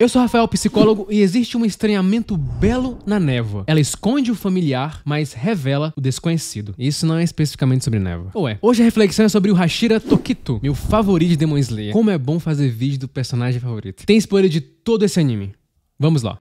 Eu sou Rafael, psicólogo, e existe um estranhamento belo na névoa. Ela esconde o familiar, mas revela o desconhecido. Isso não é especificamente sobre névoa. Ou é? Hoje a reflexão é sobre o Hashira Tokito, meu favorito de Demon Slayer. Como é bom fazer vídeo do personagem favorito. Tem spoiler de todo esse anime. Vamos lá.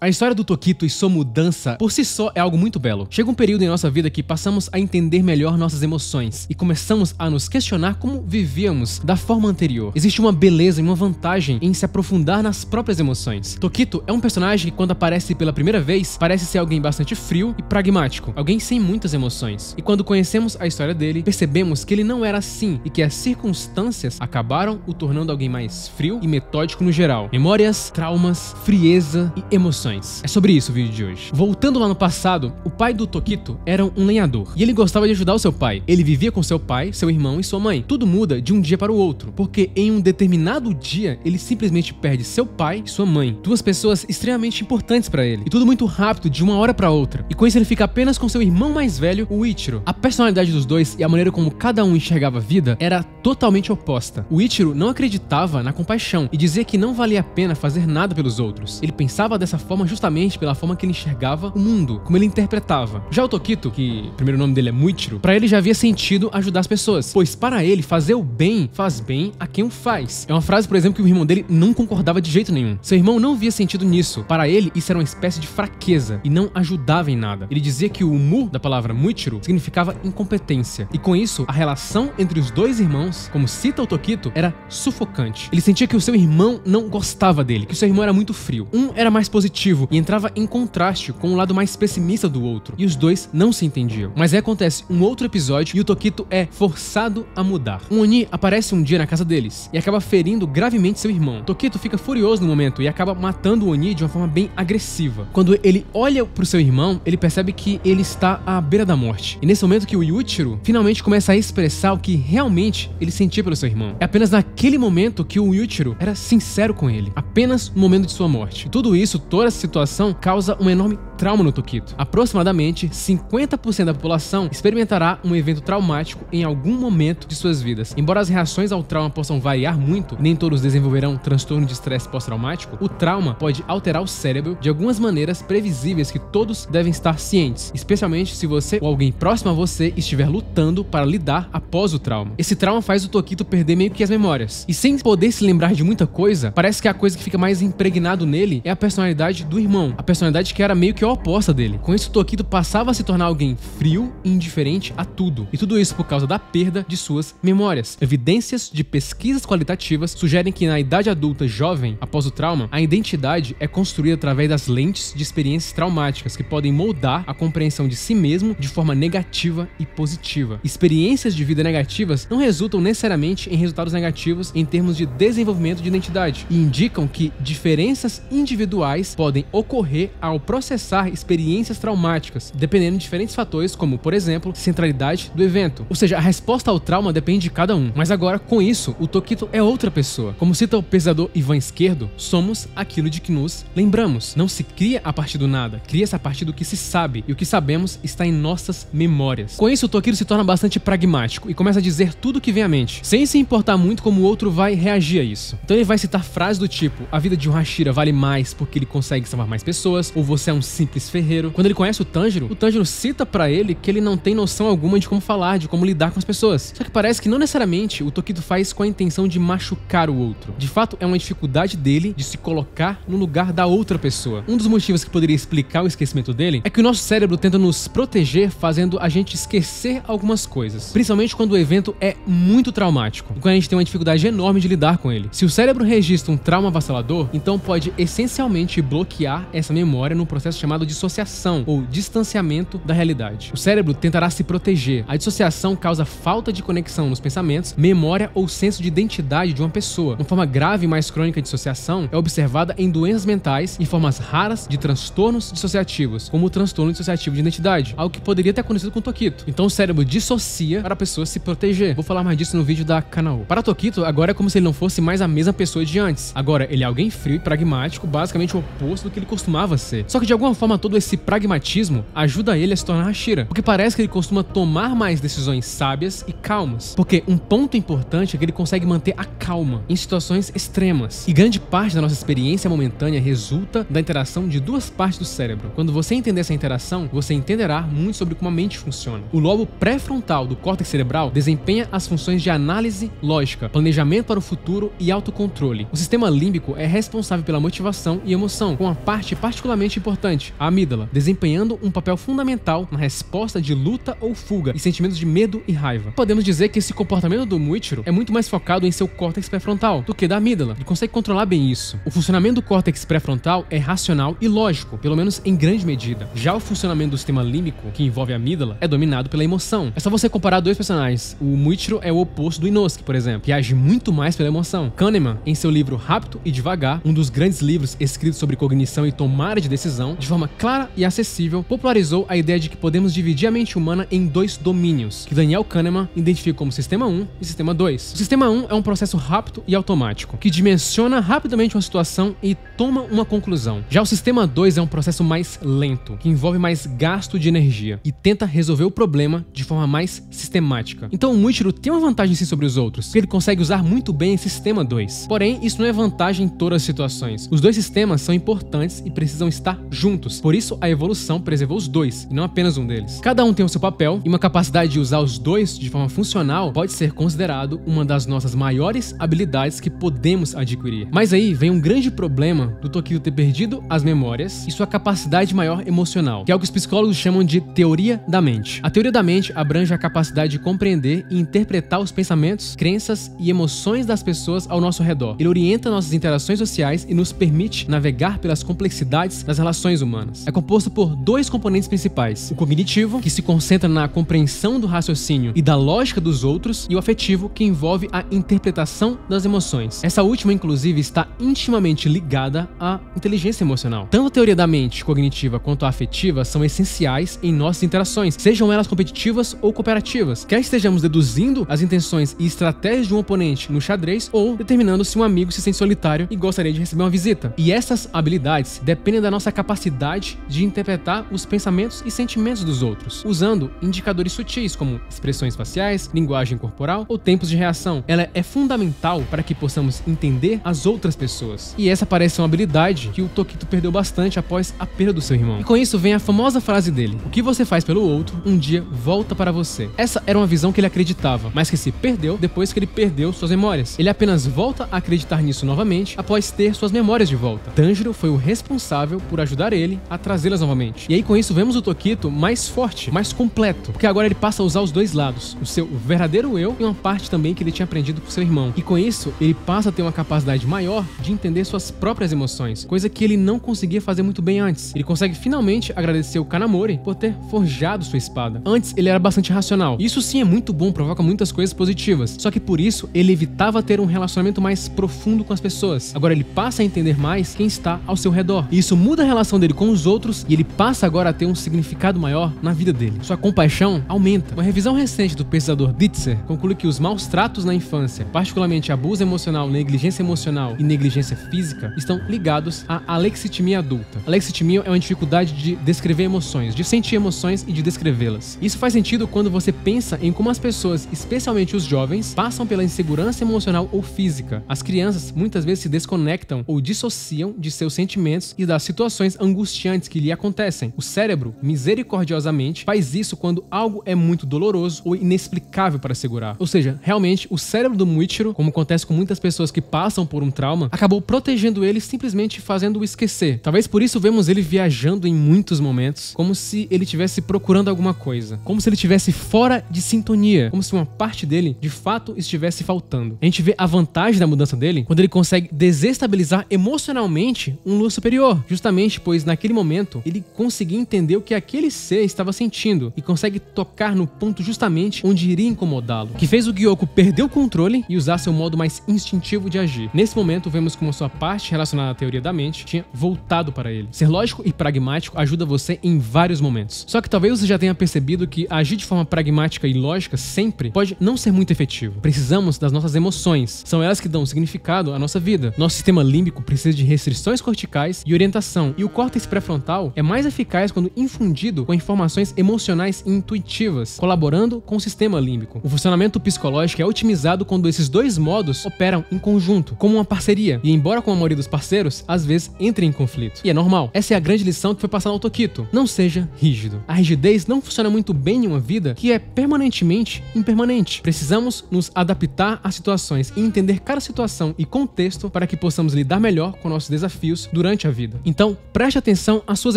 A história do Tokito e sua mudança por si só é algo muito belo. Chega um período em nossa vida que passamos a entender melhor nossas emoções e começamos a nos questionar como vivíamos da forma anterior. Existe uma beleza e uma vantagem em se aprofundar nas próprias emoções. Tokito é um personagem que, quando aparece pela primeira vez, parece ser alguém bastante frio e pragmático, alguém sem muitas emoções. E quando conhecemos a história dele, percebemos que ele não era assim e que as circunstâncias acabaram o tornando alguém mais frio e metódico no geral. Memórias, traumas, frieza e emoções. É sobre isso o vídeo de hoje. Voltando lá no passado, o pai do Tokito era um lenhador e ele gostava de ajudar o seu pai. Ele vivia com seu pai, seu irmão e sua mãe. Tudo muda de um dia para o outro, porque em um determinado dia ele simplesmente perde seu pai e sua mãe, duas pessoas extremamente importantes para ele. E tudo muito rápido, de uma hora para outra. E com isso ele fica apenas com seu irmão mais velho, o Ichiro. A personalidade dos dois e a maneira como cada um enxergava a vida era totalmente oposta. O Ichiro não acreditava na compaixão e dizia que não valia a pena fazer nada pelos outros. Ele pensava dessa forma justamente pela forma que ele enxergava o mundo, como ele interpretava. Já o Tokito, que o primeiro nome dele é Muichiro, para ele já havia sentido ajudar as pessoas, pois para ele fazer o bem faz bem a quem o faz. É uma frase, por exemplo, que o irmão dele não concordava de jeito nenhum. Seu irmão não via sentido nisso. Para ele, isso era uma espécie de fraqueza e não ajudava em nada. Ele dizia que o mu da palavra Muichiro significava incompetência. E com isso, a relação entre os dois irmãos, como cita o Tokito, era sufocante. Ele sentia que o seu irmão não gostava dele, que o seu irmão era muito frio. Um era mais positivo e entrava em contraste com o lado mais pessimista do outro, e os dois não se entendiam. Mas aí acontece um outro episódio e o Tokito é forçado a mudar. Um Oni aparece um dia na casa deles e acaba ferindo gravemente seu irmão. Tokito fica furioso no momento e acaba matando o Oni de uma forma bem agressiva. Quando ele olha pro seu irmão, ele percebe que ele está à beira da morte. E nesse momento que o Yuichiro finalmente começa a expressar o que realmente ele sentia pelo seu irmão. É apenas naquele momento que o Yuichiro era sincero com ele, apenas no momento de sua morte. E tudo isso, toda essa situação causa um enorme trauma no Tokito. Aproximadamente 50% da população experimentará um evento traumático em algum momento de suas vidas. Embora as reações ao trauma possam variar muito, nem todos desenvolverão transtorno de estresse pós-traumático, o trauma pode alterar o cérebro de algumas maneiras previsíveis que todos devem estar cientes, especialmente se você ou alguém próximo a você estiver lutando para lidar após o trauma. Esse trauma faz o Tokito perder meio que as memórias. E sem poder se lembrar de muita coisa, parece que a coisa que fica mais impregnado nele é a personalidade do irmão, a personalidade que era meio que a oposta dele. Com isso, Tokito passava a se tornar alguém frio e indiferente a tudo. E tudo isso por causa da perda de suas memórias. Evidências de pesquisas qualitativas sugerem que na idade adulta jovem, após o trauma, a identidade é construída através das lentes de experiências traumáticas que podem moldar a compreensão de si mesmo de forma negativa e positiva. Experiências de vida negativas não resultam necessariamente em resultados negativos em termos de desenvolvimento de identidade e indicam que diferenças individuais podem ocorrer ao processar experiências traumáticas, dependendo de diferentes fatores, como, por exemplo, centralidade do evento. Ou seja, a resposta ao trauma depende de cada um. Mas agora, com isso, o Tokito é outra pessoa. Como cita o pesquisador Ivan Esquerdo, somos aquilo de que nos lembramos. Não se cria a partir do nada, cria-se a partir do que se sabe, e o que sabemos está em nossas memórias. Com isso, o Tokito se torna bastante pragmático e começa a dizer tudo o que vem à mente, sem se importar muito como o outro vai reagir a isso. Então ele vai citar frases do tipo: a vida de um Hashira vale mais porque ele consegue salvar mais pessoas, ou você é um simples ferreiro. Quando ele conhece o Tanjiro cita pra ele que ele não tem noção alguma de como falar, de como lidar com as pessoas. Só que parece que não necessariamente o Tokito faz com a intenção de machucar o outro. De fato, é uma dificuldade dele de se colocar no lugar da outra pessoa. Um dos motivos que poderia explicar o esquecimento dele é que o nosso cérebro tenta nos proteger, fazendo a gente esquecer algumas coisas, principalmente quando o evento é muito traumático e quando a gente tem uma dificuldade enorme de lidar com ele. Se o cérebro registra um trauma avassalador, então pode essencialmente bloquear essa memória no processo chamado dissociação ou distanciamento da realidade. O cérebro tentará se proteger. A dissociação causa falta de conexão nos pensamentos, memória ou senso de identidade de uma pessoa. Uma forma grave e mais crônica de dissociação é observada em doenças mentais e formas raras de transtornos dissociativos, como o transtorno dissociativo de identidade, algo que poderia ter acontecido com Tokito. Então o cérebro dissocia para a pessoa se proteger. Vou falar mais disso no vídeo da Kanao. Para Tokito, agora é como se ele não fosse mais a mesma pessoa de antes. Agora ele é alguém frio e pragmático, basicamente o oposto do que ele costumava ser. Só que de alguma forma todo esse pragmatismo ajuda ele a se tornar Hashira, porque parece que ele costuma tomar mais decisões sábias e calmas. Porque um ponto importante é que ele consegue manter a calma em situações extremas. E grande parte da nossa experiência momentânea resulta da interação de duas partes do cérebro. Quando você entender essa interação, você entenderá muito sobre como a mente funciona. O lobo pré-frontal do córtex cerebral desempenha as funções de análise lógica, planejamento para o futuro e autocontrole. O sistema límbico é responsável pela motivação e emoção, com uma parte particularmente importante, a amígdala, desempenhando um papel fundamental na resposta de luta ou fuga e sentimentos de medo e raiva. Podemos dizer que esse comportamento do Muichiro é muito mais focado em seu córtex pré-frontal do que da amígdala. Ele consegue controlar bem isso. O funcionamento do córtex pré-frontal é racional e lógico, pelo menos em grande medida. Já o funcionamento do sistema límbico, que envolve a amígdala, é dominado pela emoção. É só você comparar dois personagens. O Muichiro é o oposto do Inosuke, por exemplo, que age muito mais pela emoção. Kahneman, em seu livro Rápido e Devagar, um dos grandes livros escritos sobre cognição e tomada de decisão, de forma clara e acessível, popularizou a ideia de que podemos dividir a mente humana em dois domínios, que Daniel Kahneman identifica como Sistema 1 e Sistema 2. O Sistema 1 é um processo rápido e automático, que dimensiona rapidamente uma situação e toma uma conclusão. Já o Sistema 2 é um processo mais lento, que envolve mais gasto de energia e tenta resolver o problema de forma mais sistemática. Então o Muichiro tem uma vantagem sim sobre os outros, porque ele consegue usar muito bem esse Sistema 2. Porém, isso não é vantagem em todas as situações. Os dois sistemas são importantes e precisam estar juntos. Por isso, a evolução preservou os dois, e não apenas um deles. Cada um tem o seu papel, e uma capacidade de usar os dois de forma funcional pode ser considerado uma das nossas maiores habilidades que podemos adquirir. Mas aí vem um grande problema do Tokito ter perdido as memórias e sua capacidade maior emocional, que é o que os psicólogos chamam de teoria da mente. A teoria da mente abrange a capacidade de compreender e interpretar os pensamentos, crenças e emoções das pessoas ao nosso redor. Ele orienta nossas interações sociais e nos permite navegar pelas complexidades das relações humanas. É composto por dois componentes principais: o cognitivo, que se concentra na compreensão do raciocínio e da lógica dos outros, e o afetivo, que envolve a interpretação das emoções. Essa última, inclusive, está intimamente ligada à inteligência emocional. Tanto a teoria da mente cognitiva quanto a afetiva são essenciais em nossas interações, sejam elas competitivas ou cooperativas, quer estejamos deduzindo as intenções e estratégias de um oponente no xadrez ou determinando se um amigo se sente solitário e gostaria de receber uma visita. E essas habilidades dependem da nossa capacidade de interpretar os pensamentos e sentimentos dos outros, usando indicadores sutis como expressões faciais, linguagem corporal ou tempos de reação. Ela é fundamental para que possamos entender as outras pessoas. E essa parece ser uma habilidade que o Tokito perdeu bastante após a perda do seu irmão. E com isso vem a famosa frase dele: o que você faz pelo outro, um dia volta para você. Essa era uma visão que ele acreditava, mas que se perdeu depois que ele perdeu suas memórias. Ele apenas volta a acreditar nisso novamente após ter suas memórias de volta. Tanjiro foi o responsável por ajudar ele a trazê-las novamente. E aí com isso vemos o Tokito mais forte, mais completo, porque agora ele passa a usar os dois lados, o seu verdadeiro eu e uma parte também que ele tinha aprendido com seu irmão. E com isso ele passa a ter uma capacidade maior de entender suas próprias emoções, coisa que ele não conseguia fazer muito bem antes. Ele consegue finalmente agradecer o Kanamori por ter forjado sua espada. Antes ele era bastante racional. Isso sim é muito bom, provoca muitas coisas positivas. Só que por isso ele evitava ter um relacionamento mais profundo com as pessoas. Agora ele passa a entender mais quem está ao seu redor. E isso muda a relação dele com os outros e ele passa agora a ter um significado maior na vida dele. Sua compaixão aumenta. Uma revisão recente do pesquisador Ditzer conclui que os maus tratos na infância, particularmente abuso emocional, negligência emocional e negligência física, estão ligados à alexitimia adulta. Alexitimia é uma dificuldade de descrever emoções, de sentir emoções e de descrevê-las. Isso faz sentido quando você pensa em como as pessoas, especialmente os jovens, passam pela insegurança emocional ou física. As crianças muitas vezes se desconectam ou dissociam de seus sentimentos e das situações angustiantes que lhe acontecem. O cérebro, misericordiosamente, faz isso quando algo é muito doloroso ou inexplicável para segurar. Ou seja, realmente, o cérebro do Muichiro, como acontece com muitas pessoas que passam por um trauma, acabou protegendo ele, simplesmente fazendo-o esquecer. Talvez por isso vemos ele viajando em muitos momentos, como se ele estivesse procurando alguma coisa, como se ele estivesse fora de sintonia, como se uma parte dele, de fato, estivesse faltando. A gente vê a vantagem da mudança dele quando ele consegue desestabilizar emocionalmente um Lua superior, justamente pois naquele momento ele conseguia entender o que aquele ser estava sentindo e consegue tocar no ponto justamente onde iria incomodá-lo, que fez o Gyoko perder o controle e usar seu modo mais instintivo de agir. Nesse momento vemos como sua parte relacionada à teoria da mente tinha voltado para ele. Ser lógico e pragmático ajuda você em vários momentos. Só que talvez você já tenha percebido que agir de forma pragmática e lógica sempre pode não ser muito efetivo. Precisamos das nossas emoções. São elas que dão significado à nossa vida. Nosso sistema límbico precisa de restrições corticais focais e orientação, e o córtex pré-frontal é mais eficaz quando infundido com informações emocionais e intuitivas, colaborando com o sistema límbico. O funcionamento psicológico é otimizado quando esses dois modos operam em conjunto, como uma parceria, e embora com a maioria dos parceiros, às vezes entrem em conflito. E é normal. Essa é a grande lição que foi passada ao Tokito. Não seja rígido. A rigidez não funciona muito bem em uma vida que é permanentemente impermanente. Precisamos nos adaptar às situações e entender cada situação e contexto para que possamos lidar melhor com nossos desafios durante a vida. Então, preste atenção às suas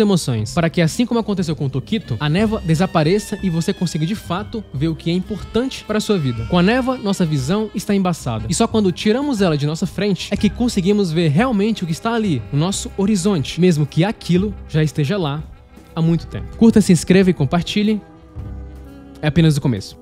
emoções, para que assim como aconteceu com o Tokito, a névoa desapareça e você consiga de fato ver o que é importante para a sua vida. Com a névoa, nossa visão está embaçada. E só quando tiramos ela de nossa frente é que conseguimos ver realmente o que está ali, no nosso horizonte, mesmo que aquilo já esteja lá há muito tempo. Curta, se inscreva e compartilhe. É apenas o começo.